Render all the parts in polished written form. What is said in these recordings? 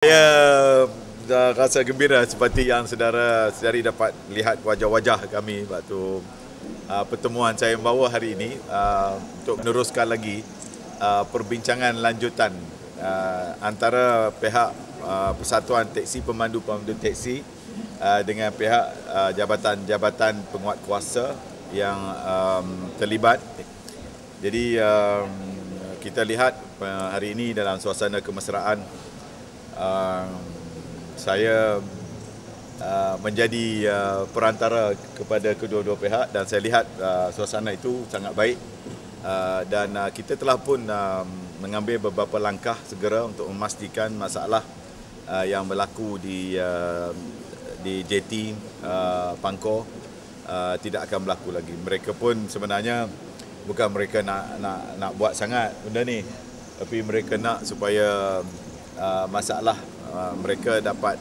Saya rasa gembira seperti yang saudari dapat lihat wajah-wajah kami waktu pertemuan saya membawa hari ini untuk meneruskan lagi perbincangan lanjutan antara pihak Persatuan Teksi Pemandu-Pemandu Teksi dengan pihak jabatan-jabatan penguatkuasa yang terlibat. Jadi kita lihat hari ini dalam suasana kemesraan. Saya menjadi perantara kepada kedua-dua pihak dan saya lihat suasana itu sangat baik dan kita telah pun mengambil beberapa langkah segera untuk memastikan masalah yang berlaku di JT Pangkor tidak akan berlaku lagi. Mereka pun sebenarnya bukan mereka nak buat sangat benda ni, tapi mereka nak supaya masalah mereka dapat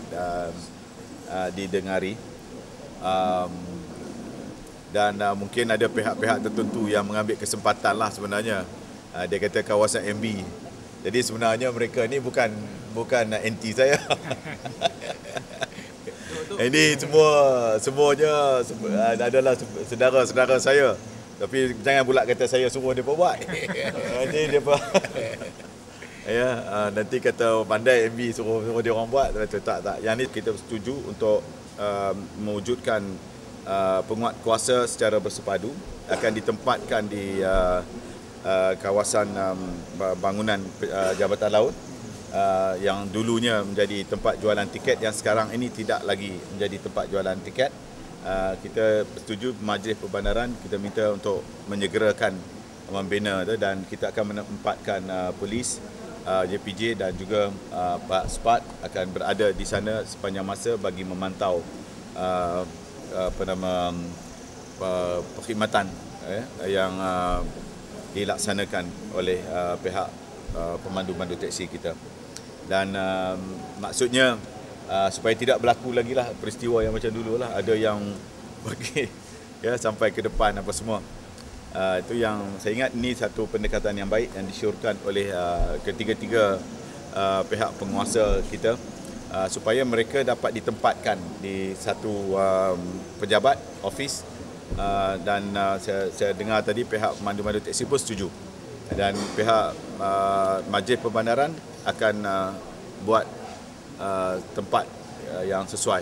didengari dan mungkin ada pihak-pihak tertentu yang mengambil kesempatan lah sebenarnya. Dia kata kawasan MB, jadi sebenarnya mereka ni bukan anti saya. Ini semuanya adalah saudara-saudara saya, tapi jangan pula kata saya semua dia buat. Ini dia ya, nanti kata pandai MB suruh dia orang buat. Tak. Yang ni kita setuju untuk mewujudkan penguatkuasa secara bersepadu akan ditempatkan di kawasan bangunan Jabatan Laut yang dulunya menjadi tempat jualan tiket, yang sekarang ini tidak lagi menjadi tempat jualan tiket. Kita setuju Majlis Perbandaran, kita minta untuk menyegerakan membina tu, dan kita akan menempatkan polis JPJ dan juga Pak SPAT akan berada di sana sepanjang masa bagi memantau perkhidmatan yang dilaksanakan oleh pihak pemandu-pemandu teksi kita. Dan maksudnya supaya tidak berlaku lagi lah peristiwa yang macam dulu lah, ada yang pergi sampai ke depan apa semua. Itu yang saya ingat, ini satu pendekatan yang baik yang disyorkan oleh ketiga-tiga pihak penguasa kita supaya mereka dapat ditempatkan di satu pejabat office, dan saya dengar tadi pihak pemandu-pemandu teksi pun setuju, dan pihak Majlis Perbandaran akan buat tempat yang sesuai.